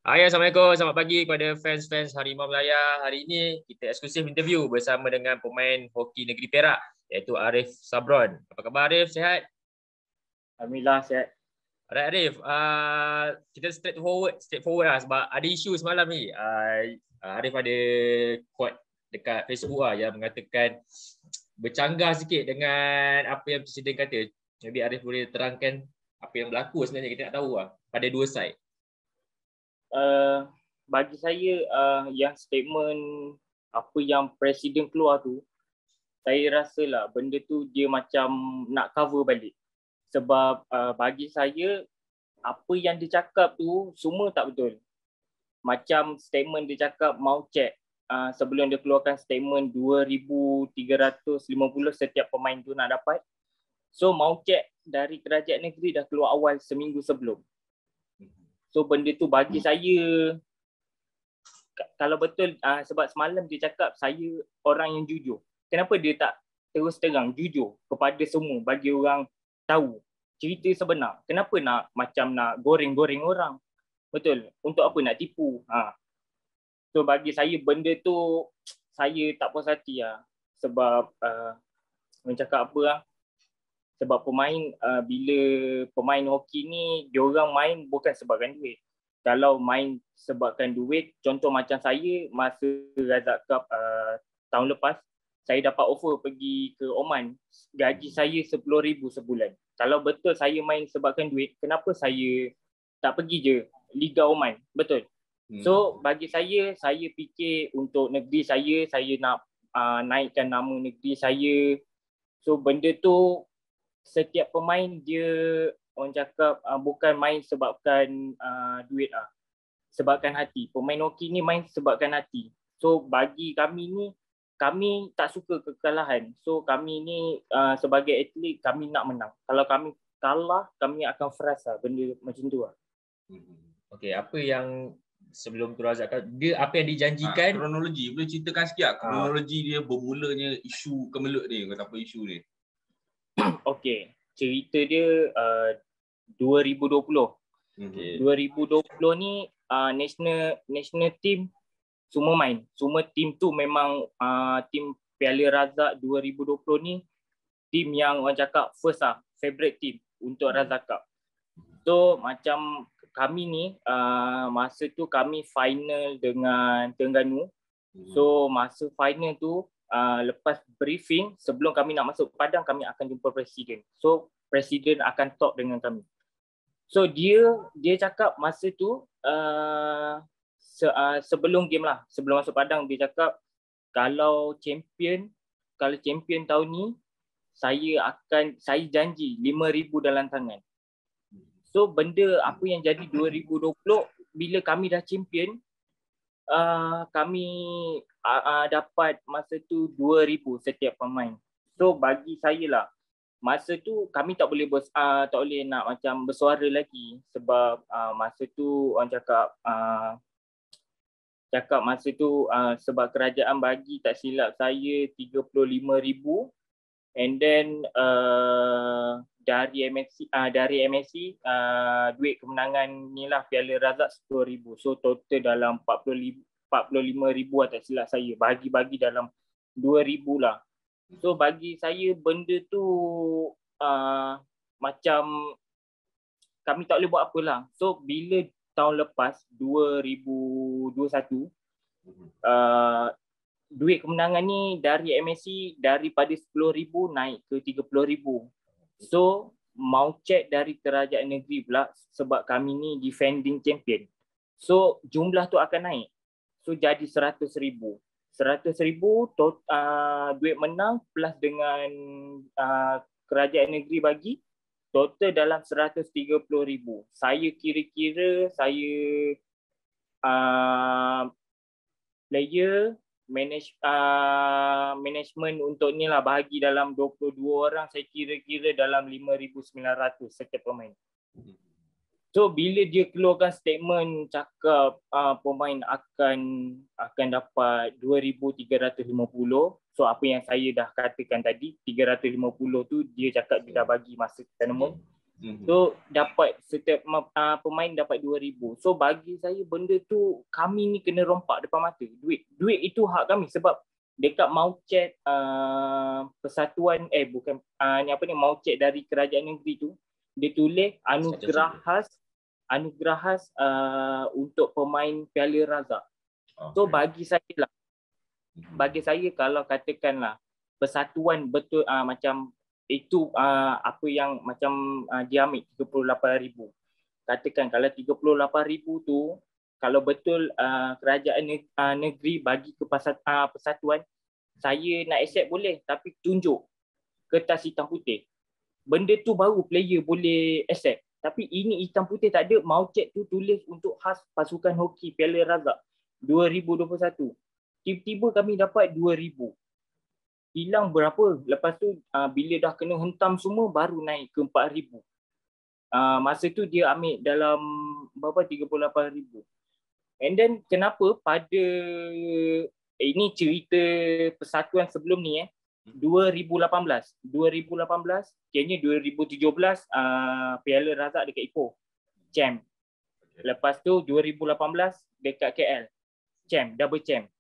Hai, Assalamualaikum. Selamat pagi kepada fans-fans Harimau Melaya. Hari ini kita eksklusif interview bersama dengan pemain hoki negeri Perak iaitu Arif Sabron. Apa khabar Arif? Sihat? Alhamdulillah sihat. Alright Arif, kita straightforward lah sebab ada isu semalam ni. Arif ada quote dekat Facebook yang mengatakan bercanggah sikit dengan apa yang Presiden kata. Jadi Arif boleh terangkan apa yang berlaku sebenarnya, kita nak tahu pada dua side. Bagi saya yang statement apa yang Presiden keluar tu, saya rasa lah benda tu dia macam nak cover balik. Sebab bagi saya apa yang dia cakap tu semua tak betul. Macam statement dia cakap mau check sebelum dia keluarkan statement 2,350 setiap pemain tu nak dapat. So mau check dari kerajaan negeri dah keluar awal seminggu sebelum. So benda tu bagi saya, kalau betul, sebab semalam dia cakap saya orang yang jujur. Kenapa dia tak terus terang jujur kepada semua, bagi orang tahu cerita sebenar? Kenapa nak macam nak goreng-goreng orang? Betul, untuk apa nak tipu? So bagi saya benda tu saya tak puas hati lah. Sebab orang cakap apa lah, sebab pemain, bila pemain hoki ni diorang main bukan sebabkan duit. Kalau main sebabkan duit, contoh macam saya masa Razak Cup tahun lepas, saya dapat offer pergi ke Oman, gaji saya 10,000 sebulan. Kalau betul saya main sebabkan duit, kenapa saya tak pergi je Liga Oman? Betul. So bagi saya fikir untuk negeri saya nak naikkan nama negeri saya. So benda tu setiap pemain dia orang cakap bukan main sebabkan duit sebabkan hati. Pemain hoki ni main sebabkan hati. So bagi kami ni, kami tak suka kekalahan. So kami ni sebagai atlet kami nak menang. Kalau kami kalah, kami akan frust benda macam tu Okey, apa yang sebelum tu Razak dia apa yang dijanjikan? Kronologi, boleh ceritakan sikit kronologi dia bermulanya isu kemelut ni, kata apa isu ni? Okey, cerita dia 2020. Okay. 2020 ni national team semua main. Semua team tu memang team Piala Razak 2020 ni team yang orang cakap first favorite team untuk Razak Cup. So macam kami ni masa tu kami final dengan Terengganu. So masa final tu lepas briefing, sebelum kami nak masuk Padang, kami akan jumpa Presiden. So Presiden akan talk dengan kami. So dia cakap masa tu sebelum game lah, sebelum masuk Padang, dia cakap kalau champion tahun ni, saya janji 5,000 dalam tangan. So benda apa yang jadi 2020, bila kami dah champion, kami dapat masa tu 2,000 setiap pemain. So bagi saya lah, masa tu kami tak boleh nak macam bersuara lagi. Sebab masa tu orang cakap masa tu sebab kerajaan bagi, tak silap saya, 35,000. And then dari MSC duit kemenangan ni lah Piala Razak 10,000. So total dalam 45,000 tak silap saya. Bagi dalam 2,000 lah. So bagi saya benda tu macam kami tak boleh buat apalah. So bila tahun lepas 2021 duit kemenangan ni dari MSC daripada 10,000 naik ke 30,000. So mau check dari kerajaan negeri pula, sebab kami ni defending champion. So jumlah tu akan naik. So jadi 100,000. 100,000 duit menang plus dengan kerajaan negeri bagi, total dalam 130,000. Saya kira-kira player management untuk ni lah bahagi dalam 22 orang, saya kira-kira dalam 5,900 setiap pemain. So bila dia keluarkan statement cakap pemain akan dapat 2,350, so apa yang saya dah katakan tadi, 350 tu dia cakap dia dah bagi masa tournament. So dapat setiap pemain dapat 2,000. So bagi saya benda tu kami ni kena rompak depan mata. Duit itu hak kami sebab dekat Maucet persatuan bukan ni apa ni Maucet dari kerajaan negeri tu dia tulis anugerah khas untuk pemain Piala Razak. So bagi saya kalau katakanlah persatuan betul macam itu apa yang macam dia ambil 38,000. Katakan kalau 38,000 tu kalau betul kerajaan negeri bagi ke persatuan, saya nak accept boleh tapi tunjuk kertas hitam putih. Benda tu baru player boleh accept. Tapi ini hitam putih tak ada. Maucet tu tulis untuk khas pasukan hoki Piala Razak 2021. Tiba-tiba kami dapat 2,000. Hilang berapa? Lepas tu bila dah kena hentam semua baru naik ke 4,000. Masa tu dia ambil dalam berapa 38,000. And then kenapa pada ini cerita persatuan sebelum ni 2018 kayaknya 2017 Piala Razak dekat Ipoh champ. Lepas tu 2018 dekat KL champ, double champ.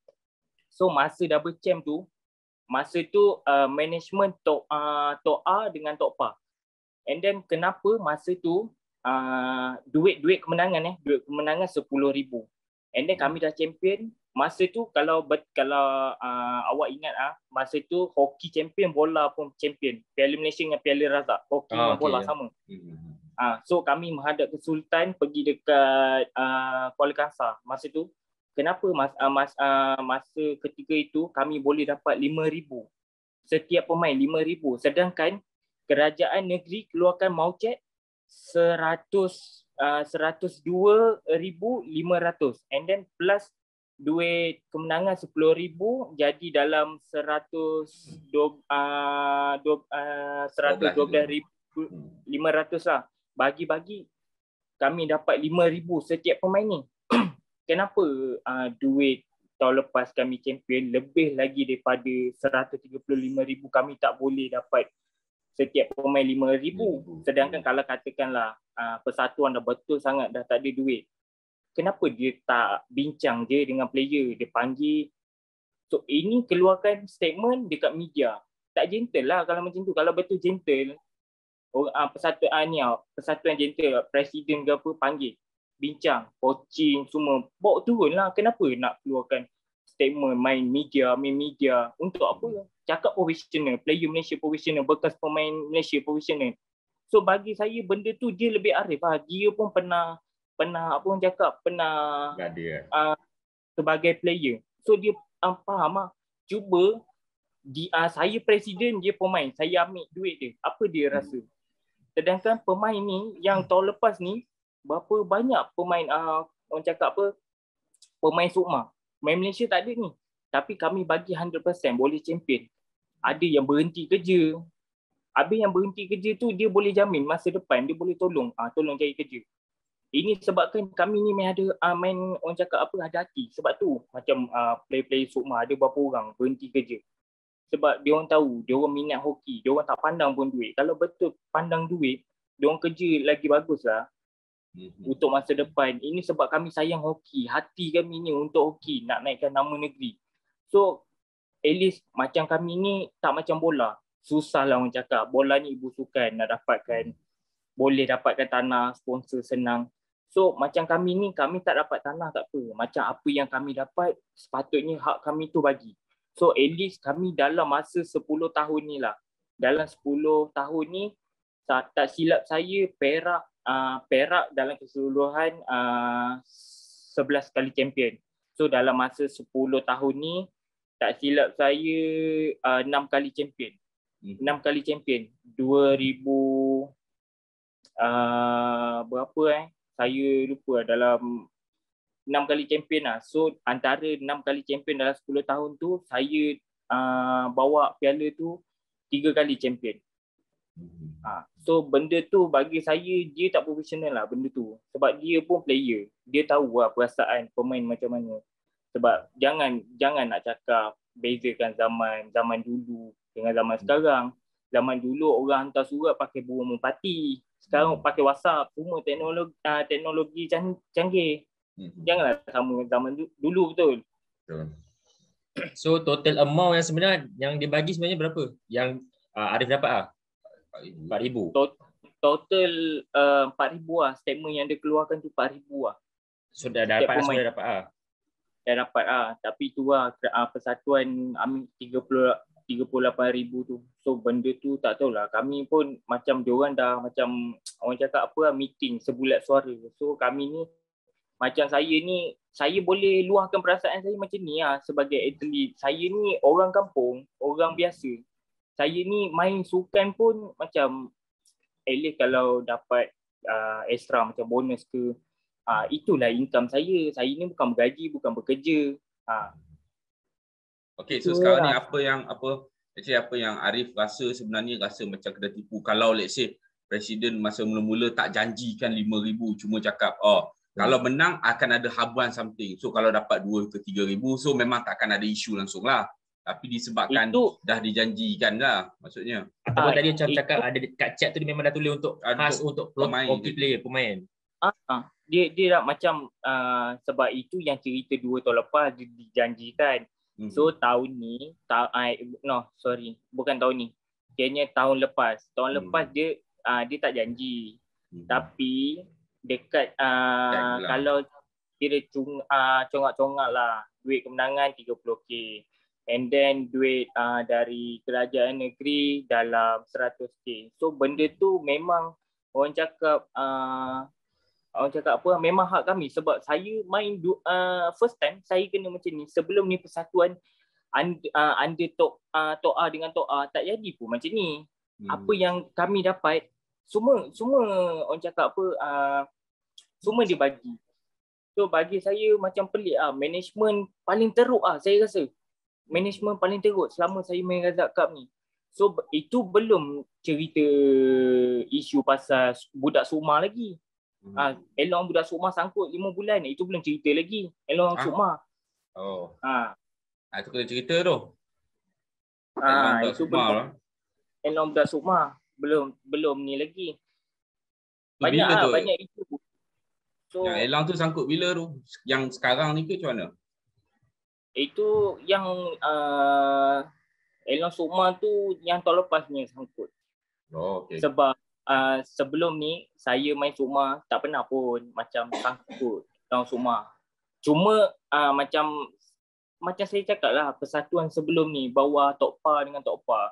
So masa double champ tu masa tu management top A dengan top PA. And then kenapa masa tu duit kemenangan duit kemenangan 10,000. And then kami dah champion. Masa tu kalau awak ingat masa tu hoki champion, bola pun champion. Piala Malaysia dengan Piala Razak, hoki dengan bola sama. So kami menghadap ke Sultan pergi dekat Kuala Kangsar masa tu. Kenapa masa ketika itu kami boleh dapat 5,000 setiap pemain 5,000 sedangkan kerajaan negeri keluarkan Maucet 102,500 and then plus duit kemenangan 10,000 jadi dalam 112,500 lah. Bagi-bagi kami dapat 5,000 setiap pemain ni. Kenapa duit tahun lepas kami champion lebih lagi daripada 135,000 kami tak boleh dapat setiap pemain 5,000. Sedangkan kalau katakanlah persatuan dah betul sangat dah tak ada duit, kenapa dia tak bincang je dengan player, dia panggil. So ini keluarkan statement dekat media. Tak gentle lah kalau macam tu. Kalau betul gentle, persatuan gentle, presiden ke apa panggil, bincang, coaching semua, bawa turun lah. Kenapa nak keluarkan statement main media untuk apa? Cakap profesional, player Malaysia profesional, bekas pemain Malaysia profesional. So bagi saya benda tu dia lebih arif lah. Dia pun pernah apa orang cakap, pernah sebagai player. So dia faham lah. Cuba saya presiden, dia pemain, saya ambil duit dia. Apa dia rasa? Sedangkan pemain ni yang tahun lepas ni berapa banyak pemain orang cakap apa, pemain Sukma, pemain Malaysia tak ada ni, tapi kami bagi 100% boleh champion. Ada yang berhenti kerja, habis yang berhenti kerja tu dia boleh jamin masa depan dia boleh tolong cari kerja. Ini sebabkan kami ni main orang cakap apa, ada hati. Sebab tu macam player Sukma ada berapa orang berhenti kerja, sebab dia orang tahu, dia orang minat hoki, dia orang tak pandang pun duit. Kalau betul pandang duit, dia orang kerja lagi bagus lah untuk masa depan. Ini sebab kami sayang hoki, hati kami ni untuk hoki, nak naikkan nama negeri. So at least macam kami ni tak macam bola. Susah lah orang cakap, bola ni ibu sukan, nak dapatkan, boleh dapatkan tanah, sponsor senang. So macam kami ni, kami tak dapat tanah tak apa, macam apa yang kami dapat sepatutnya hak kami tu bagi. So at least kami dalam masa 10 tahun ni lah, dalam 10 tahun ni tak silap saya Perak dalam keseluruhan 11 kali champion. So dalam masa 10 tahun ni tak silap saya 6 kali champion. 6 kali champion. 2000 berapa saya lupa, dalam 6 kali champion lah. So antara 6 kali champion dalam 10 tahun tu, saya bawa piala tu 3 kali champion. So benda tu bagi saya dia tak profesional lah benda tu. Sebab dia pun player, dia tahu lah perasaan pemain macam mana. Sebab jangan nak cakap bezakan zaman dulu dengan zaman sekarang. Zaman dulu orang hantar surat pakai burung merpati. Sekarang pakai WhatsApp. Semua teknologi canggih. Janganlah sama zaman dulu, betul. So total amount yang sebenarnya yang dibagi sebenarnya berapa? Yang Arif dapat 4,000. Total 4,000 lah. Statement yang dia keluarkan tu 4,000 lah. So dah dapat lah, sudah dapat Dah dapat lah. Tapi tu lah persatuan ambil 38,000 tu. So benda tu tak tahulah. Kami pun macam diorang dah macam orang cakap apa lah, meeting sebulat suara. So kami ni macam saya boleh luahkan perasaan saya macam ni lah sebagai atlet. Saya ni orang kampung, orang biasa. Saya ni main sukan pun macam at least kalau dapat extra macam bonus ke, itulah income saya. Saya ni bukan bergaji, bukan bekerja. Okay, so sekarang ni apa yang Arif rasa sebenarnya rasa macam kena tipu. Kalau let's say Presiden masa mula-mula tak janjikan 5,000, cuma cakap kalau menang akan ada habuan something. So kalau dapat 2 ke 3,000, so memang takkan ada isu langsung lah. Tapi disebabkan dah dijanjikan lah maksudnya. Ataupun tadi macam cakap ada kat chat tu dia memang dah tulis untuk khas untuk pemain. Dia dah macam sebab itu yang cerita 2 tahun lepas dia dijanjikan. So tahun ni bukan tahun ni. Kayaknya tahun lepas. Tahun lepas dia tak janji. Tapi dekat kalau kira congak-congak lah, duit kemenangan 30k. And then duit dari kerajaan negeri dalam 100k. So benda tu memang orang cakap apa, memang hak kami. Sebab saya main first time saya kena macam ni. Sebelum ni persatuan under Tok A dengan Tok A tak jadi pun macam ni. Apa yang kami dapat semua orang cakap apa, semua dia bagi. So bagi saya macam pelik management paling teruk saya rasa. Management paling teruk selama saya main Razak Cup ni. So itu belum cerita isu pasal budak Sukma lagi. Elong budak Sukma sangkut 5 bulan, itu belum cerita lagi. Elong Sukma. Itu kena cerita tu. Itu belum. Elong budak Sukma belum ni lagi. Banyak itu. So yang Elong tu sangkut bila tu? Yang sekarang ni ke macam mana? Itu yang Elong Sukma tu yang tahun lepas ni sangkut. Okay. Sebab sebelum ni saya main Sukma tak pernah pun macam sangkut Elong Sukma. Cuma macam saya cakap lah, persatuan sebelum ni bawah Tok Pa dengan Tok Pa.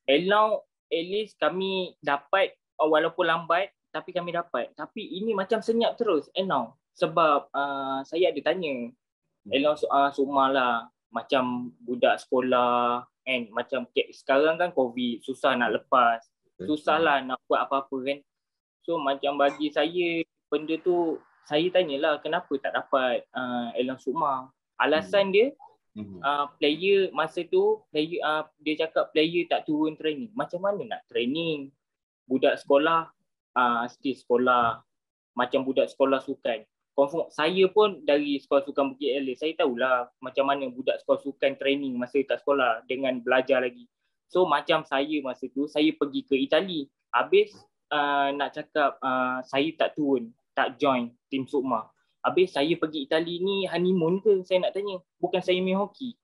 Elong at least kami dapat, walaupun lambat tapi kami dapat. Tapi ini macam senyap terus Elong. Sebab saya ada tanya Elong Sukma lah, macam budak sekolah kan, macam sekarang kan COVID, susah nak lepas, susah lah nak buat apa-apa kan. So macam bagi saya benda tu, saya tanyalah kenapa tak dapat Elong Sukma. Alasan dia player masa tu dia cakap player tak turun training. Macam mana nak training? Budak sekolah still sekolah, macam budak sekolah sukan. Confirm, saya pun dari sekolah sukan Bukit Eleh, saya tahulah macam mana budak sekolah sukan training masa kat sekolah dengan belajar lagi. So macam saya masa tu, saya pergi ke Itali. Habis nak cakap saya tak turun, tak join tim Sukma. Habis saya pergi Itali ni honeymoon ke, saya nak tanya. Bukan saya main hoki.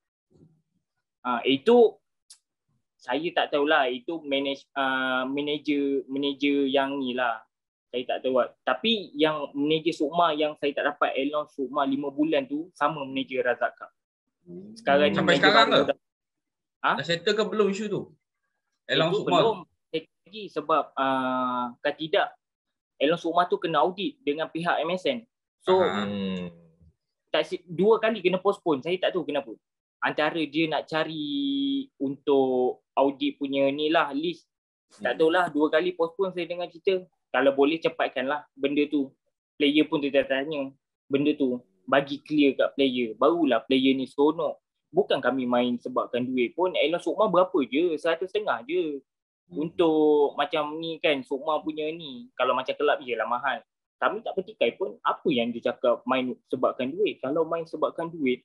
Itu saya tak tahulah, itu manager yang ni lah. Saya tak tahu. Tapi yang manager Sukma yang saya tak dapat Elong Sukma 5 bulan tu sama manager Razak Cup. Sekarang sampai sekarang ke? Dah settle ke belum isu tu? Elong Sukma belum lagi sebab kan tidak, Elong Sukma tu kena audit dengan pihak MSN. So 2 kali kena postpone. Saya tak tahu kenapa. Antara dia nak cari untuk audit punya ni lah, list. Tak tahulah, 2 kali postpone. Saya dengar cerita, kalau boleh cepatkanlah benda tu. Player pun dia tanya benda tu, bagi clear kat player, barulah player ni seronok. Bukan kami main sebabkan duit pun. Elong Sukma berapa je? 150 je. Untuk macam ni kan, Sukma punya ni, kalau macam kelab je lah mahal. Kami tak petikai pun. Apa yang dia cakap main sebabkan duit? Kalau main sebabkan duit,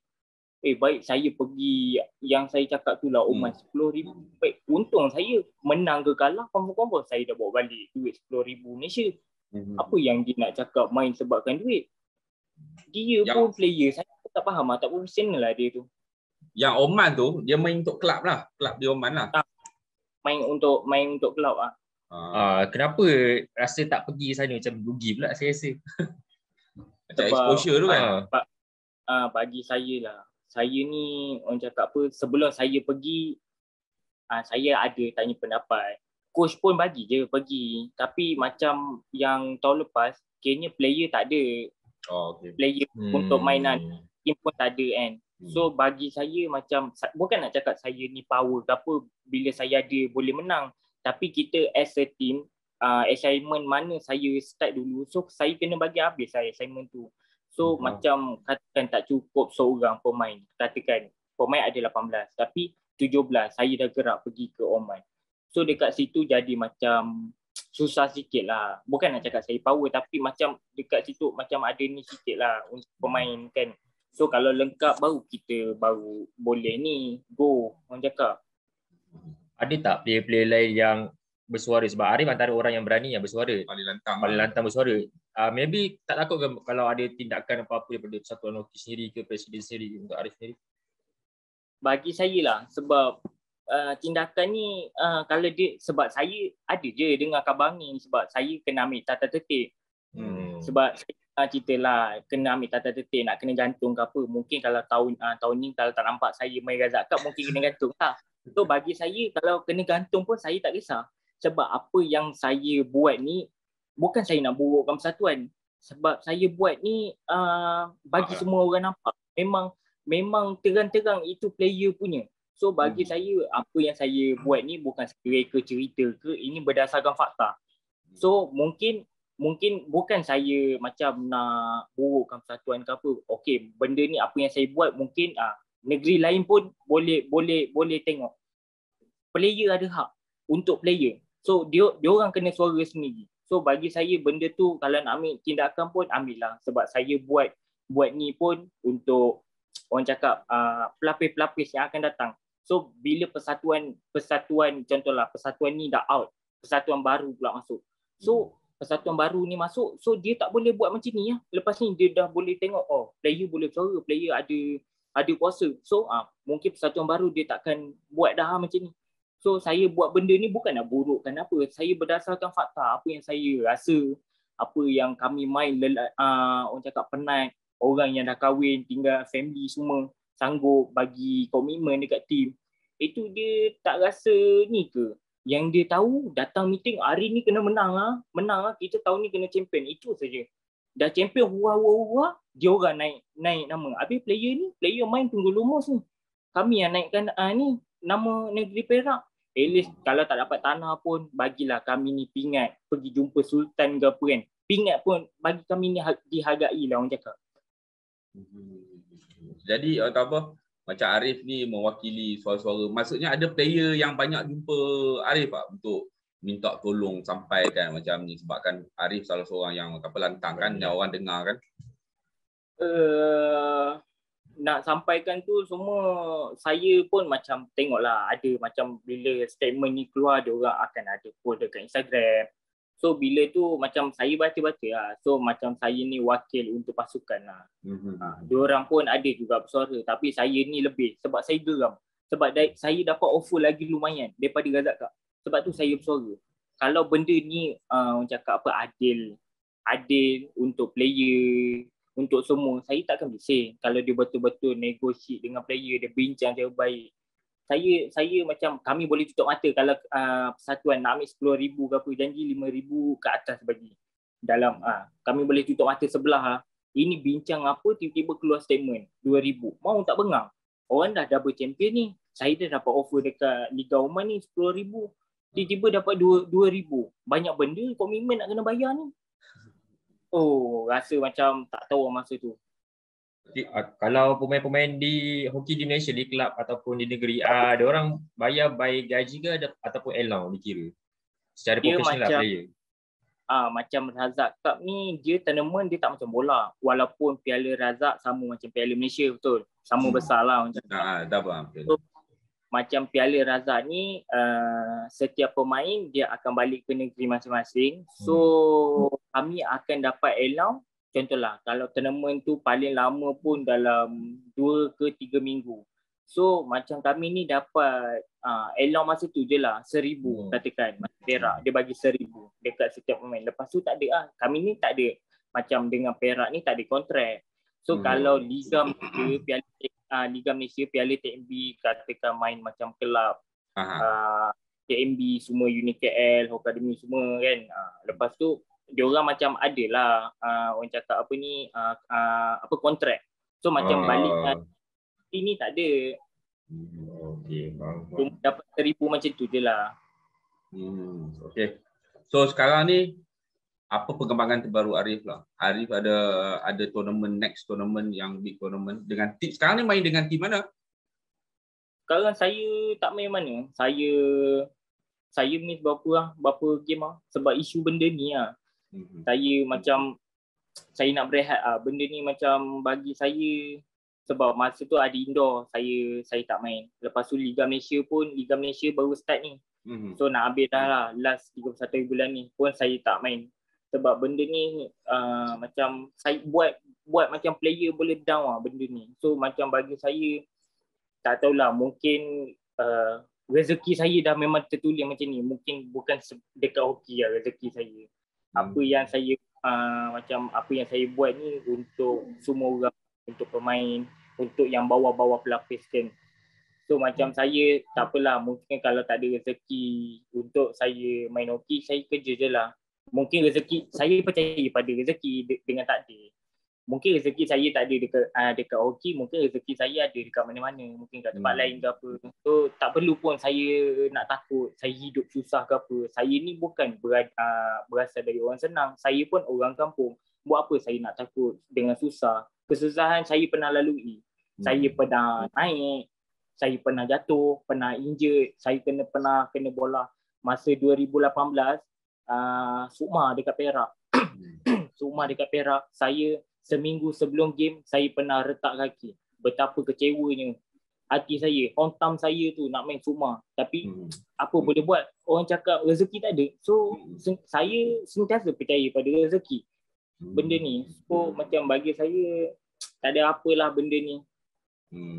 baik saya pergi yang saya cakap tu lah Oman 10,000. Baik, untung saya menang ke kalah, confirm saya dah bawa balik duit 10,000 Malaysia. Apa yang dia nak cakap main sebabkan duit? Dia pun player, saya pun tak faham tak profesional lah dia tu. Yang Oman tu dia main untuk kelab lah, kelab di Oman lah. Main untuk kelab lah. Kenapa rasa tak pergi sana, macam rugi pula saya rasa. Macam exposure tu kan. Bagi saya lah, saya ni orang cakap apa, sebelum saya pergi saya ada tanya pendapat. Coach pun bagi je pergi, tapi macam yang tahun lepas kayaknya player tak ada. Player untuk mainan team pun tak ada kan. So bagi saya macam, bukan nak cakap saya ni power ke apa, bila saya ada boleh menang, tapi kita as a team, assignment mana saya start dulu, so saya kena bagi habis saya assignment tu. So macam katakan tak cukup seorang pemain, katakan pemain ada 18 tapi 17 saya dah gerak pergi ke Oman. So dekat situ jadi macam susah sikit lah. Bukan nak cakap saya power, tapi macam dekat situ macam ada ni sikit lah untuk pemain kan. So kalau lengkap baru kita baru boleh ni go, orang cakap. Ada tak player-player lain yang bersuara? Sebab Arif antara orang yang berani yang bersuara, paling lantang bersuara. Maybe tak takut ke kalau ada tindakan apa-apa daripada Persatuan Hoki sendiri ke Presiden sendiri untuk Arif sendiri? Bagi saya lah, sebab tindakan ni kalau dia, sebab saya ada je dengar khabar ni, sebab saya kena ambil tata tertib. Sebab saya cerita lah, kena ambil tata tertib, nak kena gantung ke apa. Mungkin kalau tahun ni kalau tak nampak saya main Razak Cup, mungkin kena gantung lah. So bagi saya kalau kena gantung pun saya tak kisah. Sebab apa yang saya buat ni bukan saya nak burukkan persatuan. Sebab saya buat ni bagi semua orang nampak. Memang terang-terang itu player punya. So bagi saya apa yang saya buat ni bukan reka cerita ke, ini berdasarkan fakta. So mungkin bukan saya macam nak burukkan persatuan ke apa. Okey, benda ni apa yang saya buat mungkin negeri lain pun boleh tengok. Player ada hak untuk player. So dia orang kena suara sendiri. So bagi saya benda tu kalau nak ambil tindakan pun ambillah, sebab saya buat ni pun untuk orang cakap pelapis-pelapis yang akan datang. So bila persatuan contohlah persatuan ni dah out, persatuan baru pula masuk. So persatuan baru ni masuk, so dia tak boleh buat macam ni ya. Lepas ni dia dah boleh tengok player boleh suara, player ada kuasa. So mungkin persatuan baru dia takkan buat dah macam ni. So saya buat benda ni bukan nak burukkan apa, saya berdasarkan fakta, apa yang saya rasa, apa yang kami main orang cakap penat, orang yang dah kahwin, tinggal family semua, sanggup bagi komitmen dekat team. Itu dia tak rasa ni ke? Yang dia tahu datang meeting hari ni kena menang lah, kita tahun ni kena champion, itu saja. Dah champion wah, dia orang naik nama. Habis player main tunggu lumus ni. Kami yang naikkan ni nama negeri Perak. At least kalau tak dapat tanah pun bagilah kami ni pingat pergi jumpa Sultan ke apa kan. Pingat pun bagi kami ni dihargai lah orang cakap. Jadi apa, macam Arif ni mewakili suara-suara. Maksudnya ada player yang banyak jumpa Arif untuk minta tolong sampaikan macam ni, sebabkan Arif salah seorang yang lantang kan, yang orang dengar kan. Nak sampaikan tu semua saya pun macam tengoklah, ada macam bila statement ni keluar dia orang akan ada post dekat Instagram. So bila tu macam saya baca-baca lah. So macam saya ni wakil untuk pasukan lah. Diorang pun ada juga bersuara, tapi saya ni lebih sebab saya geram. Sebab saya dapat offer lagi lumayan daripada Razak Cup. Sebab tu saya bersuara. Kalau benda ni orang cakap apa adil untuk player, untuk semua, saya takkan bising. Kalau dia betul-betul negotiate dengan player, dia bincang dia baik. Saya macam kami boleh tutup mata kalau persatuan nak ambil 10,000 ke apa, janji 5,000 ke atas bagi. Dalam kami boleh tutup mata sebelah ini bincang apa, tiba-tiba keluar statement 2,000. Mau tak bengang? Orang dah double champion ni. Saya dah dapat offer dekat Liga Oman ni 10,000. Tiba-tiba dapat 2,000. Banyak benda komitmen nak kena bayar ni. Rasa macam tak tahu masa tu. Kalau pemain-pemain di hoki di Malaysia, di kelab ataupun di negeri, ada orang bayar by gaji ke ataupun allowance dikira? Secara profesional lah player. macam Razak Cup ni dia tournament dia tak macam bola. Walaupun Piala Razak sama macam Piala Malaysia, betul. Sama besar lah macam Dah faham. so, macam Piala Razak ni setiap pemain dia akan balik ke negeri masing-masing. So kami akan dapat allow, contohlah kalau tournament tu paling lama pun dalam 2 ke 3 minggu. So macam kami ni dapat allow masa tu je lah 1,000 katakan Perak dia bagi 1,000 dekat setiap pemain. Lepas tu tak ada kami ni tak ada macam dengan Perak ni tak ada kontrak. So kalau Liga Malaysia, Liga Malaysia, Piala TMB katakan main macam kelab TMB semua, Uni KL, Hokademi semua kan. Lepas tu diorang macam adalah orang cakap apa ni kontrak. So macam balik ini tak ada. Okey, faham. Cuma dapat 1,000 macam tu je lah. Okey. So sekarang ni apa perkembangan terbaru Arif lah? Arif ada tournament, next tournament yang big tournament dengan tim. Sekarang ni main dengan tim mana? Sekarang saya tak main mana. Saya miss berapa game lah. Sebab isu benda ni lah. Saya macam saya nak berehat lah. Benda ni macam bagi saya, sebab masa tu ada indoor, saya tak main. Lepas tu Liga Malaysia baru start ni. So nak habis dah lah, last 31 bulan ni pun saya tak main. Sebab benda ni macam saya buat macam player boleh down lah benda ni. So macam bagi saya, tak tahulah, mungkin rezeki saya dah memang tertulis macam ni. Mungkin bukan dekat hoki lah rezeki saya. Apa yang saya apa yang saya buat ni untuk semua orang, untuk pemain, untuk yang bawah-bawah pelapis kan. So macam saya, tak apalah, mungkin kalau tak ada rezeki untuk saya main hoki, saya kerja je lah. Mungkin rezeki, saya percaya pada rezeki dengan takdir. Mungkin rezeki saya tak ada dekat hoki, mungkin rezeki saya ada dekat mana-mana, mungkin kat tempat lain ke apa. So tak perlu pun saya nak takut saya hidup susah ke apa. Saya ni bukan berasal dari orang senang, saya pun orang kampung. Buat apa saya nak takut dengan susah? Kesusahan saya pernah lalui. Saya pernah naik, saya pernah jatuh, pernah injured, saya pernah kena bola. Masa 2018 Sukma dekat Perak. Sukma dekat Perak, saya seminggu sebelum game saya pernah retak kaki. Betapa kecewanya hati saya, hontam saya tu nak main Sukma. Tapi apa boleh buat, orang cakap rezeki tak ada. So saya sentiasa percaya pada rezeki benda ni. So macam bagi saya tak ada apalah benda ni.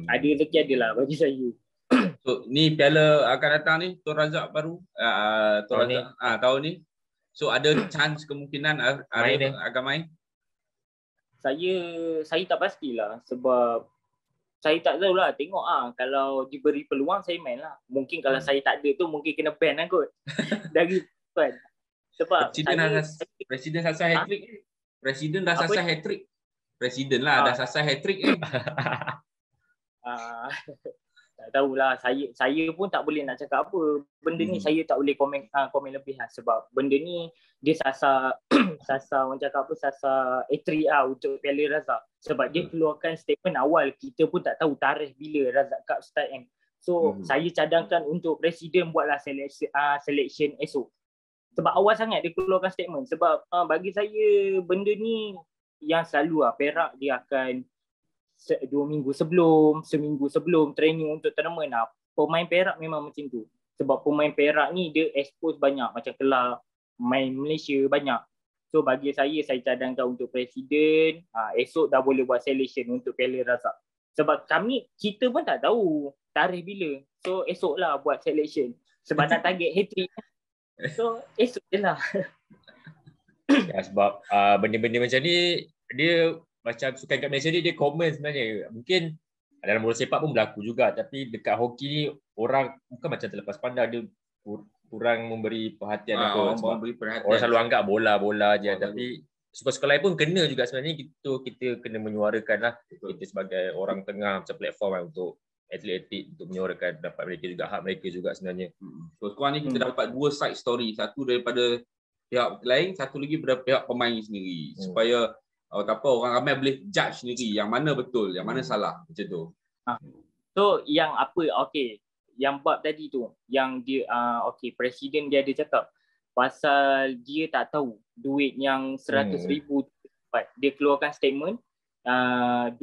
Ada rezeki adalah bagi saya. So ni piala akan datang ni, Tun Razak baru tahun ni. So ada chance kemungkinan Arif akan main? Saya tak pastilah, sebab saya tak tahulah, tengok kalau diberi peluang saya main lah. Mungkin kalau saya tak ada tu mungkin kena ban lah kot. Dari kan. Sebab Presiden sasar hat-trick. Presiden dah sasar hat-trick. Presiden lah dah sasar hat-trick ni. Tak tahulah, saya pun tak boleh nak cakap apa. Benda ni saya tak boleh komen lebih lah. Sebab benda ni dia sasar orang cakap apa, sasar A3 untuk Piala Razak. Sebab dia keluarkan statement awal, kita pun tak tahu tarikh bila Razak Cup start kan. So saya cadangkan untuk Presiden buatlah selection esok. Sebab awal sangat dia keluarkan statement. Sebab bagi saya benda ni yang selalu Perak dia akan 2 minggu sebelum, seminggu sebelum training untuk tournament. Pemain Perak memang macam tu. Sebab pemain Perak ni dia expose banyak, macam kelab, main Malaysia banyak. So bagi saya cadangkan untuk Presiden, esok dah boleh buat selection untuk Piala Razak. Sebab kita pun tak tahu tarikh bila. So esok lah buat selection. Sebab nak target hat-trick. So esok je lah. Ya, sebab benda-benda macam ni, dia macam sukan kat Malaysia ni dia common sebenarnya. Mungkin dalam bola sepak pun berlaku juga, tapi dekat hoki ni orang bukan macam terlepas pandang, dia kurang memberi perhatian orang selalu anggap bola je. Tapi suka-suka lain pun kena juga sebenarnya. Kita kena menyuarakan lah. Kita sebagai orang tengah macam platform lah untuk atlet-atlet untuk menyuarakan pendapat mereka juga, hak mereka juga sebenarnya. So sekarang ni kita dapat dua side story. Satu daripada pihak lain, satu lagi daripada pihak pemain sendiri. Supaya orang ramai boleh judge sendiri yang mana betul, yang mana salah, macam tu. So yang apa, yang bab tadi tu, yang dia Presiden dia ada cakap pasal dia tak tahu duit yang 100,000 dapat. Dia keluarkan statement 2,350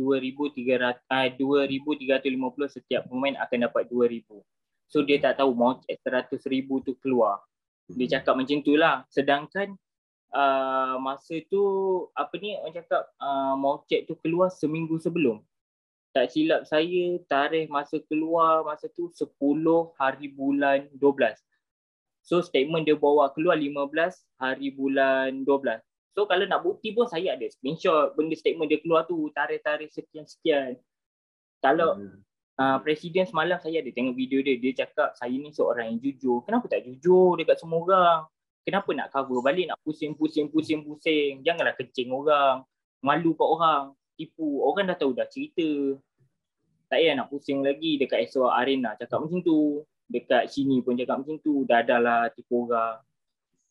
setiap pemain akan dapat 2,000. So dia tak tahu mau check 100,000 tu keluar. Dia cakap macam tu lah. Sedangkan masa tu orang cakap mau check tu keluar seminggu sebelum. Tak silap saya, tarikh masa keluar masa tu 10 hari bulan 12. So statement dia bawa keluar 15 hari bulan 12. So kalau nak bukti pun saya ada screenshot benda statement dia keluar tu, tarikh-tarikh sekian-sekian. Kalau Presiden semalam saya ada tengok video dia, dia cakap saya ni seorang yang jujur. Kenapa tak jujur dekat semua orang? Kenapa nak cover balik, nak pusing. Janganlah kencing orang, malu kat orang, tipu. Orang dah tahu dah cerita. Tak payah nak pusing lagi. Dekat SO Arena cakap macam tu, dekat sini pun cakap macam tu. Dah lah tipu orang.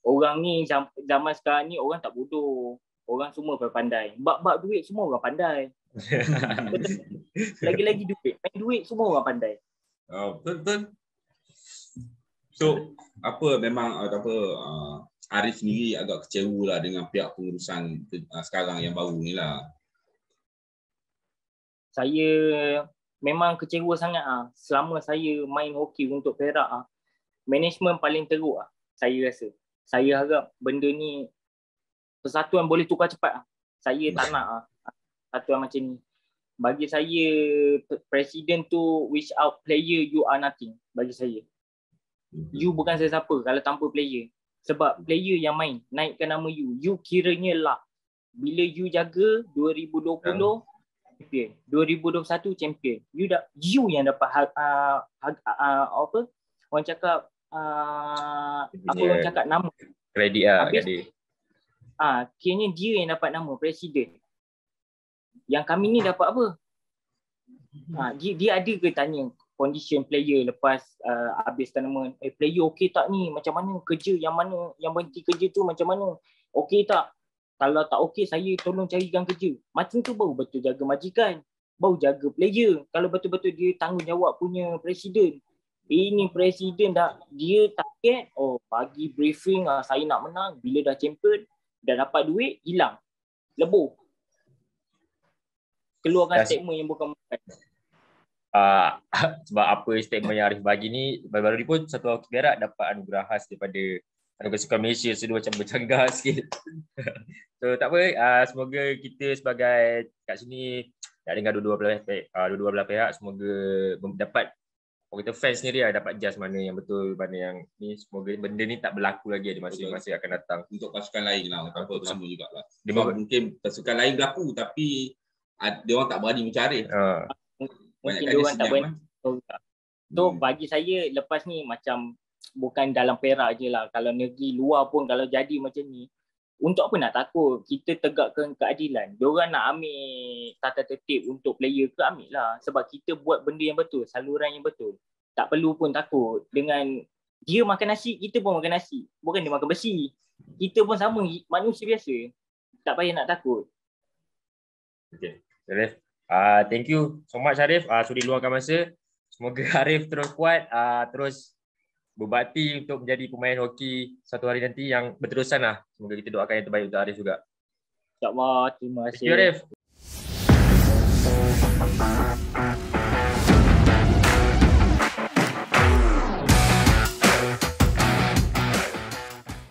Orang ni zaman sekarang ni orang tak bodoh. Orang semua pandai. Bab duit semua orang pandai. Lagi-lagi duit, main duit semua orang pandai. Betul. So memang Arif sendiri agak kecewa lah dengan pihak pengurusan sekarang yang baru ni lah. Saya memang kecewa sangat selama saya main hoki untuk Perak management paling teruk saya rasa. Saya harap benda ni persatuan boleh tukar cepat. Saya tak nak persatuan macam ni. Bagi saya presiden tu wish out player, you are nothing bagi saya. You bukan sesiapa kalau tanpa player. Sebab player yang main naikkan nama you. You kiranya lah. Bila you jaga 2020 champion, 2021 champion. You yang dapat orang cakap orang cakap nama. Kredit Kiranya dia yang dapat nama presiden. Yang kami ni dapat apa? Dia ada ke tanya condition player lepas habis tournament, player okey tak ni, macam mana kerja, yang berhenti kerja tu macam mana, okey tak? Kalau tak okey saya tolong carikan kerja. Macam tu baru betul jaga majikan, baru jaga player. Kalau betul-betul dia tanggungjawab punya presiden. Ini presiden dah dia target, pagi briefing saya nak menang, bila dah champion, dah dapat duit, hilang. Lebur. Keluarkan statement yang bukan. Sebab apa statement yang Arif bagi ni, baru-baru ni pun Satu Hoki Perak dapat anugerah khas daripada Anugerah Sukan Malaysia. So dia macam bercanggah sikit. So tak apa, semoga kita sebagai kat sini nak dengar dua-dua belah pihak, semoga dapat kita fans sendiri dapat judge mana yang betul, mana yang ni. Semoga benda ni tak berlaku lagi di masa akan datang. Untuk pasukan lain lah, tak apa, sama jugalah. Mungkin pasukan lain berlaku tapi dia orang tak berani mencari. Mungkin dia orang tak berani. So bagi saya lepas ni macam bukan dalam Perak je lah. Kalau negeri luar pun kalau jadi macam ni, untuk apa nak takut? Kita tegakkan keadilan. Dia orang nak ambil tata tertib untuk player ke, ambil lah. Sebab kita buat benda yang betul, saluran yang betul. Tak perlu pun takut. Dengan dia makan nasi, kita pun makan nasi. Bukan dia makan besi. Kita pun sama, manusia biasa. Tak payah nak takut. Okay. Arif, thank you so much Arif sudi luangkan masa. Semoga Arif terus kuat, terus berbakti untuk menjadi pemain hoki satu hari nanti yang berterusan lah. Semoga kita doakan yang terbaik untuk Arif juga. InsyaAllah, terima kasih. Thank you Arif.